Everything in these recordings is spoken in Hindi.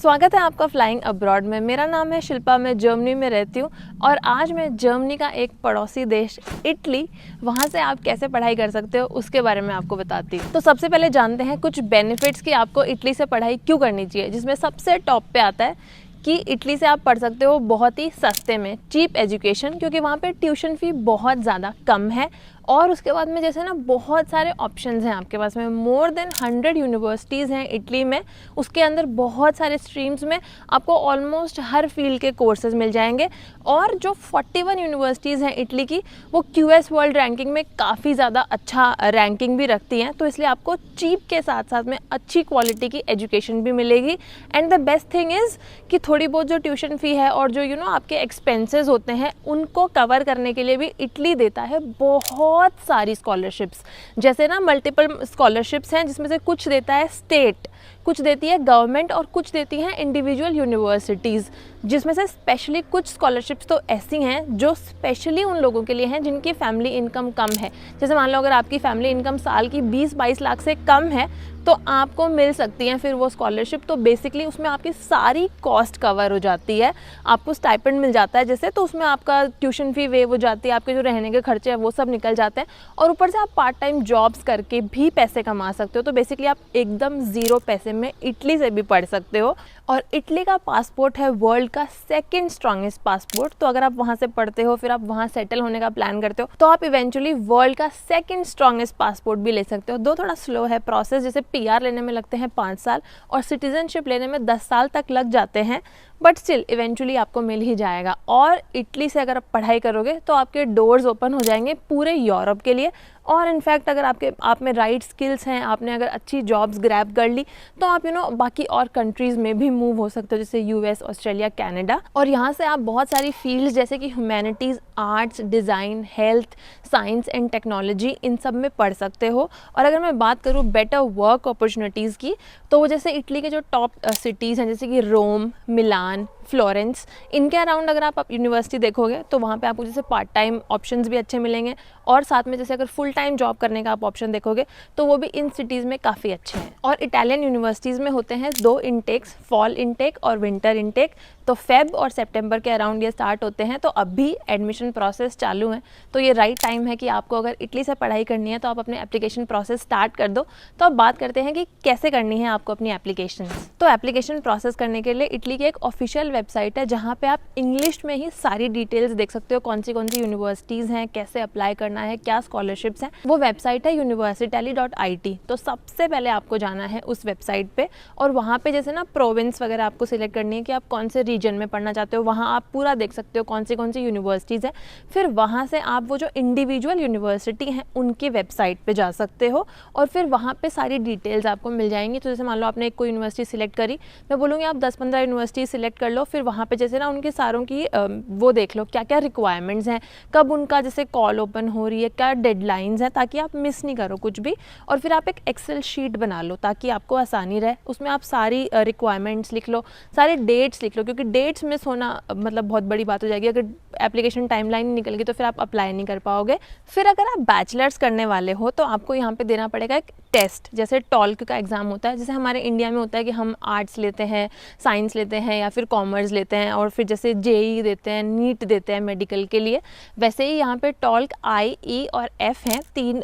स्वागत है आपका फ्लाइंग अब्रॉड में। मेरा नाम है शिल्पा, मैं जर्मनी में रहती हूँ और आज मैं जर्मनी का एक पड़ोसी देश इटली, वहाँ से आप कैसे पढ़ाई कर सकते हो उसके बारे में आपको बताती हूँ। तो सबसे पहले जानते हैं कुछ बेनिफिट्स कि आपको इटली से पढ़ाई क्यों करनी चाहिए, जिसमें सबसे टॉप पे आता है कि इटली से आप पढ़ सकते हो बहुत ही सस्ते में, चीप एजुकेशन, क्योंकि वहाँ पे ट्यूशन फ़ी बहुत ज़्यादा कम है। और उसके बाद में जैसे ना बहुत सारे ऑप्शंस हैं आपके पास में, मोर देन 100 यूनिवर्सिटीज़ हैं इटली में। उसके अंदर बहुत सारे स्ट्रीम्स में आपको ऑलमोस्ट हर फील्ड के कोर्सेज मिल जाएंगे। और जो 41 यूनिवर्सिटीज़ हैं इटली की, वो QS वर्ल्ड रैंकिंग में काफ़ी ज़्यादा अच्छा रैंकिंग भी रखती हैं। तो इसलिए आपको चीप के साथ साथ में अच्छी क्वालिटी की एजुकेशन भी मिलेगी। And the best thing is कि थोड़ी बहुत जो ट्यूशन फ़ी है और जो आपके एक्सपेंसेस होते हैं उनको कवर करने के लिए भी इटली देता है बहुत सारी स्कॉलरशिप्स। जैसे ना मल्टीपल स्कॉलरशिप्स हैं, जिसमें से कुछ देता है स्टेट, कुछ देती है गवर्नमेंट और कुछ देती हैं इंडिविजुअल यूनिवर्सिटीज़। जिसमें से स्पेशली कुछ स्कॉलरशिप्स तो ऐसी हैं जो स्पेशली उन लोगों के लिए हैं जिनकी फैमिली इनकम कम है। जैसे मान लो अगर आपकी फैमिली इनकम साल की 20-22 लाख से कम है तो आपको मिल सकती हैं फिर वो स्कॉलरशिप। तो बेसिकली उसमें आपकी सारी कॉस्ट कवर हो जाती है, आपको स्टाइपेंड मिल जाता है जैसे, तो उसमें आपका ट्यूशन फ़ी वेव हो जाती है, आपके जो रहने के खर्चे हैं वो सब निकल जाते हैं। और ऊपर से आप पार्ट टाइम जॉब्स करके भी पैसे कमा सकते हो। तो बेसिकली आप एकदम ज़ीरो पैसे में इटली से भी पढ़ सकते हो। और इटली का पासपोर्ट है वर्ल्ड का सेकंड स्ट्रॉन्गेस्ट पासपोर्ट। तो अगर आप वहाँ से पढ़ते हो, फिर आप वहाँ सेटल होने का प्लान करते हो, तो आप इवेंचुअली वर्ल्ड का सेकंड स्ट्रॉन्गेस्ट पासपोर्ट भी ले सकते हो। दो थोड़ा स्लो है प्रोसेस, जैसे PR लेने में लगते हैं 5 साल और सिटीजनशिप लेने में 10 साल तक लग जाते हैं, बट स्टिल इवेंचुअली आपको मिल ही जाएगा। और इटली से अगर आप पढ़ाई करोगे तो आपके डोर्स ओपन हो जाएंगे पूरे यूरोप के लिए। और इनफैक्ट अगर आप में राइट स्किल्स हैं, आपने अगर अच्छी जॉब्स ग्रैब कर ली, तो आप बाकी और कंट्रीज़ में भी मूव हो सकते हो, जैसे US, ऑस्ट्रेलिया, कनाडा। और यहाँ से आप बहुत सारी फील्ड्स जैसे कि humanities, arts, design, health, science and technology, इन सब में पढ़ सकते हो। और अगर मैं बात करूँ बेटर वर्क अपॉर्चुनिटीज़ की, तो वो जैसे इटली के जो टॉप सिटीज़ हैं जैसे कि रोम, मिलान, फ्लोरेंस, इनके अराउंड अगर आप यूनिवर्सिटी देखोगे तो वहाँ पे आपको जैसे पार्ट टाइम ऑप्शंस भी अच्छे मिलेंगे। और साथ में जैसे अगर फुल टाइम जॉब करने का आप ऑप्शन देखोगे तो वो भी इन सिटीज़ में काफ़ी अच्छे हैं। और इटालियन यूनिवर्सिटीज़ में होते हैं 2 इनटेक्स, फॉल इनटेक और विंटर इनटेक। तो फेब और सितंबर के अराउंड ये स्टार्ट होते हैं। तो अभी एडमिशन प्रोसेस चालू है, तो ये राइट टाइम है कि आपको अगर इटली से पढ़ाई करनी है तो आप अपने एप्लीकेशन प्रोसेस स्टार्ट कर दो। तो अब बात करते हैं कि कैसे करनी है आपको अपनी एप्लीकेशन। तो एप्लीकेशन प्रोसेस करने के लिए इटली की एक ऑफिशियल वेबसाइट है जहाँ पे आप इंग्लिश में ही सारी डिटेल्स देख सकते हो, कौन सी यूनिवर्सिटीज़ हैं, कैसे अप्लाई करना है, क्या स्कॉलरशिप्स हैं। वो वेबसाइट है universitali.it। तो सबसे पहले आपको जाना है उस वेबसाइट पे और वहाँ पे जैसे ना प्रोविंस वगैरह आपको सिलेक्ट करनी है कि आप कौन से रीजन में पढ़ना चाहते हो। वहाँ आप पूरा देख सकते हो कौन सी यूनिवर्सिटीज़ हैं। फिर वहाँ से आप वो जो इंडिविजुअल यूनिवर्सिटी हैं उनकी वेबसाइट पे जा सकते हो और फिर वहाँ पे सारी डिटेल्स आपको मिल जाएंगी। तो जैसे मान लो आपने कोई यूनिवर्सिटी सिलेक्ट करी, मैं बोलूँगी आप 10-15 यूनिवर्सिटी सिलेक्ट कर लो। फिर वहाँ पे जैसे ना उनके सारों की वो देख लो क्या क्या रिक्वायरमेंट्स हैं, कब उनका जैसे कॉल ओपन हो रही है, क्या डेडलाइंस हैं, ताकि आप मिस नहीं करो कुछ भी। और फिर आप एक एक्सेल शीट बना लो ताकि आपको आसानी रहे। उसमें आप सारी रिक्वायरमेंट्स लिख लो, सारे डेट्स लिख लो, क्योंकि डेट्स मिस होना मतलब बहुत बड़ी बात हो जाएगी। अगर एप्लीकेशन टाइमलाइन निकल गई तो फिर आप अप्लाई नहीं कर पाओगे। फिर अगर आप बैचलर्स करने वाले हो तो आपको यहाँ पे देना पड़ेगा एक टेस्ट, जैसे टॉल्क का एग्ज़ाम होता है। जैसे हमारे इंडिया में होता है कि हम आर्ट्स लेते हैं, साइंस लेते हैं या फिर कॉमर्स लेते हैं और फिर जैसे JEE देते हैं, नीट देते हैं मेडिकल के लिए, वैसे ही यहाँ पे टॉल्क I, E और F हैं, 3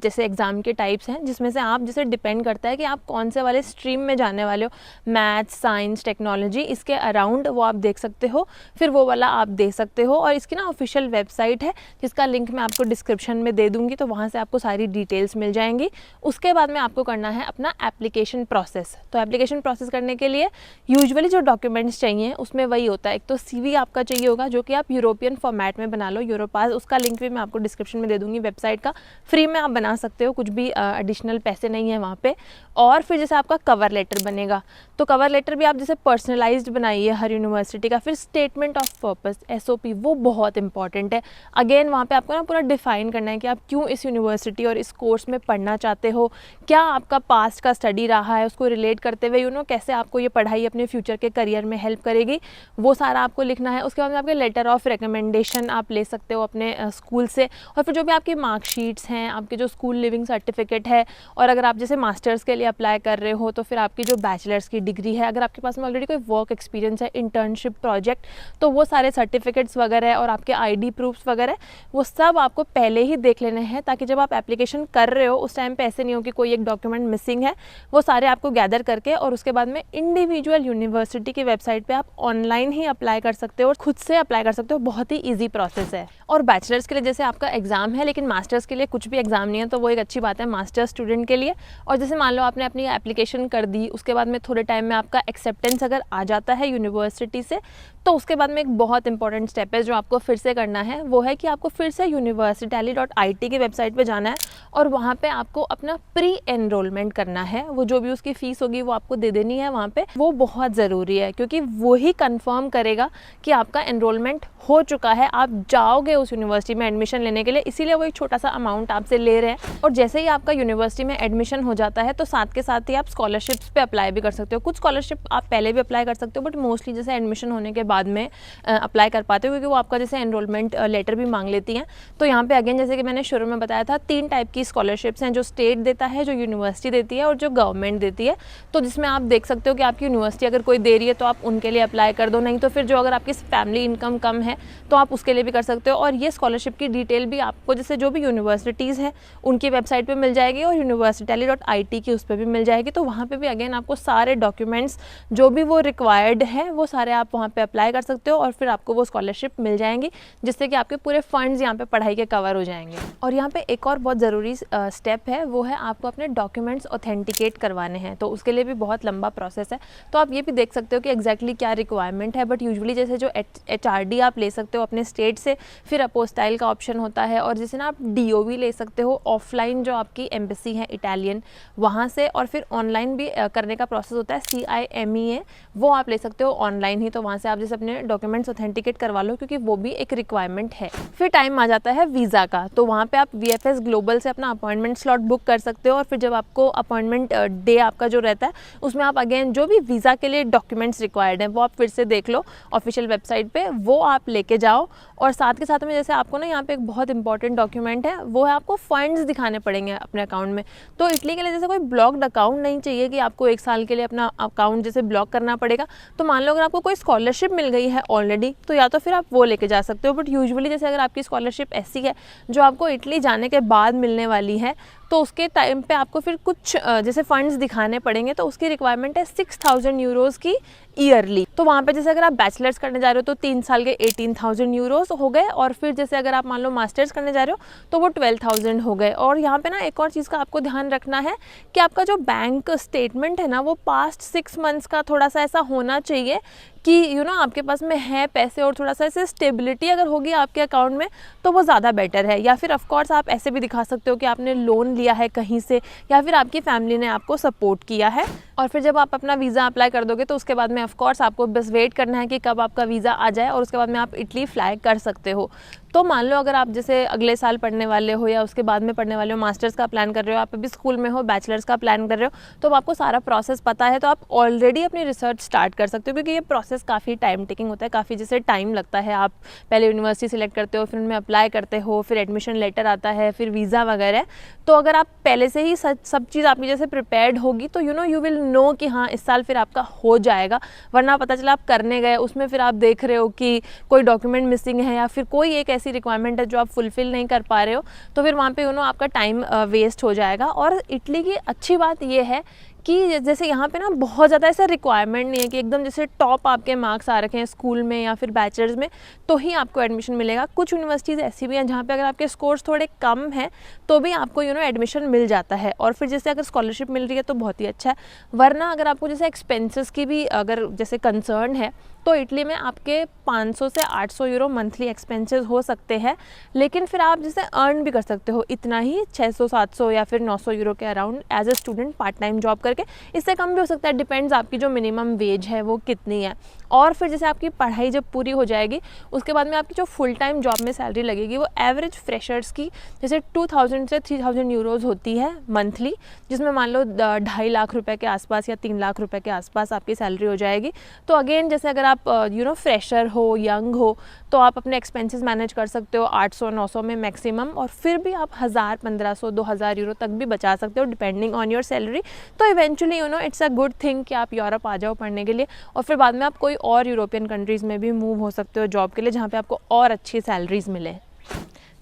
जैसे एग्ज़ाम के टाइप्स हैं, जिसमें से आप जैसे डिपेंड करता है कि आप कौन से वाले स्ट्रीम में जाने वाले हो, मैथ्स, साइंस, टेक्नोलॉजी, इसके अराउंड वो आप देख सकते हो। फिर वो वाला आप दे सकते हो। और इसकी ना ऑफिशियल वेबसाइट है जिसका लिंक मैं आपको डिस्क्रिप्शन में दे दूँगी, तो वहाँ से आपको सारी डिटेल्स मिल जाएंगी। उसके बाद में आपको करना है अपना एप्लीकेशन प्रोसेस। तो एप्लीकेशन प्रोसेस करने के लिए यूजुअली जो डॉक्यूमेंट्स चाहिए उसमें वही होता है, एक तो CV आपका चाहिए होगा जो कि आप यूरोपियन फॉर्मेट में बना लो, यूरोपास, उसका लिंक भी मैं आपको डिस्क्रिप्शन में दे दूँगी वेबसाइट का। फ्री में आप बना सकते हो, कुछ भी एडिशनल पैसे नहीं है वहाँ पे। और फिर जैसे आपका कवर लेटर बनेगा, तो कवर लेटर भी आप जैसे पर्सनलाइज्ड बनाइए हर यूनिवर्सिटी का। फिर स्टेटमेंट ऑफ पर्पस SOP, वो बहुत इंपॉर्टेंट है। अगेन वहाँ पे आपको ना पूरा डिफाइन करना है कि आप क्यों इस यूनिवर्सिटी और इस कोर्स में पढ़ना चाहते हो, क्या आपका पास्ट का स्टडी रहा है, उसको रिलेट करते हुए कैसे आपको ये पढ़ाई अपने फ्यूचर के करियर में हेल्प करेगी, वो सारा आपको लिखना है। उसके बाद में आपके लेटर ऑफ रिकमेंडेशन आप ले सकते हो अपने स्कूल से, और फिर जो भी आपकी मार्कशीट्स हैं, आपके जो स्कूल लिविंग सर्टिफिकेट है, और अगर आप जैसे मास्टर्स के लिए अप्लाई कर रहे हो तो फिर आपकी जो बैचलर्स की डिग्री है, अगर आपके पास में ऑलरेडी कोई वर्क एक्सपीरियंस है, इंटर्नशिप, प्रोजेक्ट, तो वो सारे सर्टिफिकेट्स वगैरह और आपके ID प्रूफ्स वगैरह वो सब आपको पहले ही देख लेने हैं, ताकि जब आप एप्लीकेशन कर रहे हो उस टाइम पे ऐसे नहीं हो कि कोई एक डॉक्यूमेंट मिसिंग है। वो सारे आपको गैदर करके और उसके बाद में इंडिविजुअल यूनिवर्सिटी की वेबसाइट पे आप ऑनलाइन ही अप्लाई कर सकते हो और खुद से अप्लाई कर सकते हो। बहुत ही ईजी प्रोसेस है। और बैचलर्स के लिए जैसे आपका एग्जाम है, लेकिन मास्टर्स के लिए कुछ भी एग्जाम नहीं है, तो वो एक अच्छी बात है मास्टर्स स्टूडेंट के लिए। और जैसे मान लो आपने अपनी एप्लीकेशन कर दी, उसके बाद में थोड़े टाइम में आपका एक्सेप्टेंस अगर आ जाता है यूनिवर्सिटी से, तो उसके बाद में एक बहुत इंपॉर्टेंट स्टेप है जो आपको फिर से करना है। वो है कि आपको फिर से university.it की वेबसाइट पे जाना है और वहाँ पे आपको अपना प्री एनरोलमेंट करना है। वो जो भी उसकी फ़ीस होगी वो आपको दे देनी है वहाँ पे। वो बहुत ज़रूरी है, क्योंकि वो ही कंफर्म करेगा कि आपका एनरोलमेंट हो चुका है, आप जाओगे उस यूनिवर्सिटी में एडमिशन लेने के लिए। इसीलिए वो एक छोटा सा अमाउंट आपसे ले रहे हैं। और जैसे ही आपका यूनिवर्सिटी में एडमिशन हो जाता है, तो साथ के साथ ही आप स्कॉलरशिप्स पे अप्लाई भी कर सकते हो। कुछ स्कॉलरशिप आप पहले भी अप्लाई कर सकते हो, बट मोस्टली जैसे एडमिशन होने के बाद में अप्लाई कर पाते हो, क्योंकि वो आपका जैसे एनरोलमेंट लेटर भी मांग लेती हैं। तो यहाँ पे अगेन जैसे कि मैंने शुरू में बताया था, 3 टाइप की स्कॉलरशिप्स हैं, जो स्टेट देता है, जो यूनिवर्सिटी देती है और जो गवर्नमेंट देती है। तो जिसमें आप देख सकते हो कि आपकी यूनिवर्सिटी अगर कोई दे रही है तो आप उनके लिए अप्लाई कर दो, नहीं तो फिर जो अगर आपकी फैमिली इनकम कम है तो आप उसके लिए भी कर सकते हो। और ये स्कॉलरशिप की डिटेल भी आपको जैसे जो भी यूनिवर्सिटीज़ हैं उनकी वेबसाइट पे मिल जाएगी और university.it की उस पर भी मिल जाएगी। तो वहाँ पे भी अगेन आपको सारे डॉक्यूमेंट्स जो भी वो रिक्वायर्ड है वो सारे आप वहाँ पे अप्लाई कर सकते हो और फिर आपको वो स्कॉलरशिप मिल जाएंगी, जिससे कि आपके पूरे फंड्स यहाँ पे पढ़ाई के कवर हो जाएंगे। और यहाँ पे एक और बहुत ज़रूरी स्टेप है, वो है आपको अपने डॉक्यूमेंट्स ऑथेंटिकेट करवाने हैं। तो उसके लिए भी बहुत लंबा प्रोसेस है। तो आप ये भी देख सकते हो कि एग्जैक्टली क्या रिक्वायरमेंट है। बट यूजुअली जैसे जो HRD आप ले सकते हो अपने स्टेट से, फिर अपोस्टाइल का ऑप्शन होता है, और जैसे ना आप DOV ले सकते हो ऑफलाइन, जो आपकी एम्बेसी है इटालियन, वहाँ से। और फिर ऑनलाइन भी करने का प्रोसेस होता है, CIMEA, वो आप ले सकते हो ऑनलाइन ही। तो वहाँ से आप जैसे अपने डॉक्यूमेंट्स ऑथेंटिकेट करवा लो, क्योंकि वो भी एक रिक्वायरमेंट है। फिर टाइम आ जाता है वीज़ा का। तो वहाँ पे आप VFS ग्लोबल से अपना अपॉइंटमेंट स्लॉट बुक कर सकते हो। और फिर जब आपको अपॉइंटमेंट डे आपका जो रहता है, उसमें आप अगेन जो भी वीज़ा के लिए डॉक्यूमेंट्स रिक्वायर्ड हैं वो आप फिर से देख लो ऑफिशियल वेबसाइट पे, वो आप लेके जाओ। और साथ के साथ में जैसे आपको ना यहाँ पे एक बहुत इंपॉर्टेंट डॉक्यूमेंट है, वो है आपको फंड्स दिखाने पड़ेंगे अपने अकाउंट में। तो इटली के लिए जैसे कोई ब्लॉक्ड अकाउंट नहीं चाहिए कि आपको 1 साल के लिए अपना अकाउंट जैसे ब्लॉक करना पड़ेगा। तो मान लो अगर आपको कोई स्कॉलरशिप मिल गई है ऑलरेडी, तो या तो फिर आप वो लेके जा सकते हो। बट यूजुअली जैसे अगर आपकी स्कॉलरशिप ऐसी है जो आपको इटली जाने के बाद मिलने वाली है, तो उसके टाइम पे आपको फिर कुछ जैसे फंड्स दिखाने पड़ेंगे। तो उसकी रिक्वायरमेंट है 6000 यूरोज़ की ईयरली। तो वहाँ पे जैसे अगर आप बैचलर्स करने जा रहे हो तो 3 साल के 18000 यूरोज़ हो गए। और फिर जैसे अगर आप मान लो मास्टर्स करने जा रहे हो तो वो 12000 हो गए। और यहाँ पे ना एक और चीज़ का आपको ध्यान रखना है कि आपका जो बैंक स्टेटमेंट है ना, वो पास्ट 6 मंथ्स का थोड़ा सा ऐसा होना चाहिए कि आपके पास में है पैसे, और थोड़ा सा ऐसे स्टेबिलिटी अगर होगी आपके अकाउंट में तो वो ज़्यादा बेटर है। या फिर ऑफकोर्स आप ऐसे भी दिखा सकते हो कि आपने लोन लिया है कहीं से, या फिर आपकी फैमिली ने आपको सपोर्ट किया है। और फिर जब आप अपना वीज़ा अप्लाई कर दोगे तो उसके बाद में ऑफकोर्स आपको बस वेट करना है कि कब आपका वीज़ा आ जाए, और उसके बाद में आप इटली फ्लाई कर सकते हो। तो मान लो अगर आप जैसे अगले साल पढ़ने वाले हो या उसके बाद में पढ़ने वाले हो, मास्टर्स का प्लान कर रहे हो, आप अभी स्कूल में हो, बैचलर्स का प्लान कर रहे हो, तो आपको सारा प्रोसेस पता है, तो आप ऑलरेडी अपनी रिसर्च स्टार्ट कर सकते हो। क्योंकि ये प्रोसेस काफ़ी टाइम टेकिंग होता है, काफ़ी जैसे टाइम लगता है। आप पहले यूनिवर्सिटी सिलेक्ट करते हो, फिर उनमें अप्लाई करते हो, फिर एडमिशन लेटर आता है, फिर वीज़ा वगैरह। तो अगर आप पहले से ही सब चीज़ आपकी जैसे प्रिपेयर्ड होगी तो यू विल नो कि हाँ इस साल फिर आपका हो जाएगा। वरना पता चला आप करने गए, उसमें फिर आप देख रहे हो कि कोई डॉक्यूमेंट मिसिंग है या फिर कोई एक ऐसी रिक्वायरमेंट है जो आप फुलफिल नहीं कर पा रहे हो, तो फिर वहाँ पे आपका टाइम वेस्ट हो जाएगा। और इटली की अच्छी बात ये है कि जैसे यहाँ पे ना बहुत ज़्यादा ऐसा रिक्वायरमेंट नहीं है कि एकदम जैसे टॉप आपके मार्क्स आ रखे हैं स्कूल में या फिर बैचलर्स में तो ही आपको एडमिशन मिलेगा। कुछ यूनिवर्सिटीज़ ऐसी भी हैं जहाँ पे अगर आपके स्कोर्स थोड़े कम हैं तो भी आपको एडमिशन मिल जाता है। और फिर जैसे अगर स्कॉलरशिप मिल रही है तो बहुत ही अच्छा है। वरना अगर आपको जैसे एक्सपेंसेस की भी अगर जैसे कंसर्न है तो इटली में आपके 500 से 800 यूरो मंथली एक्सपेंसेस हो सकते हैं। लेकिन फिर आप जैसे अर्न भी कर सकते हो इतना ही 600-700 या फिर 900 यूरो के around as a student part time job करके। इससे कम भी हो सकता है, डिपेंड्स आपकी जो मिनिमम वेज है वो कितनी है। और फिर जैसे आपकी पढ़ाई जब पूरी हो जाएगी उसके बाद में आपकी जो फुल टाइम जॉब में सैलरी लगेगी वो एवरेज फ्रेशर्स की जैसे 2000 से 3000 यूरोज़ होती है मंथली, जिसमें मान लो 2.5 लाख रुपए के आसपास या 3 लाख रुपए के आसपास आपकी सैलरी हो जाएगी। तो अगेन जैसे अगर आप फ्रेशर हो, यंग हो, तो आप अपने एक्सपेंसेस मैनेज कर सकते हो 800-900 में मैक्सिमम, और फिर भी आप 1000, 1500, 2000 यूरो तक भी बचा सकते हो डिपेंडिंग ऑन योर सैलरी। तो eventually it's a good thing कि आप यूरोप आ जाओ पढ़ने के लिए, और फिर बाद में आप कोई और यूरोपियन कंट्रीज़ में भी मूव हो सकते हो जॉब के लिए, जहाँ पे आपको और अच्छी सैलरीज मिले।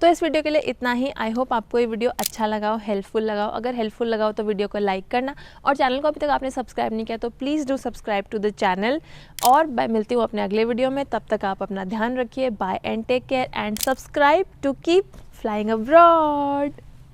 तो इस वीडियो के लिए इतना ही। आई होप आपको ये वीडियो अच्छा लगा हो, हेल्पफुल लगा हो। अगर हेल्पफुल लगा हो तो वीडियो को लाइक करना, और चैनल को अभी तक आपने सब्सक्राइब नहीं किया तो please do subscribe to the channel. और मैं मिलती हूँ अपने अगले वीडियो में, तब तक आप अपना ध्यान रखिए। Bye and take care and subscribe to keep flying abroad.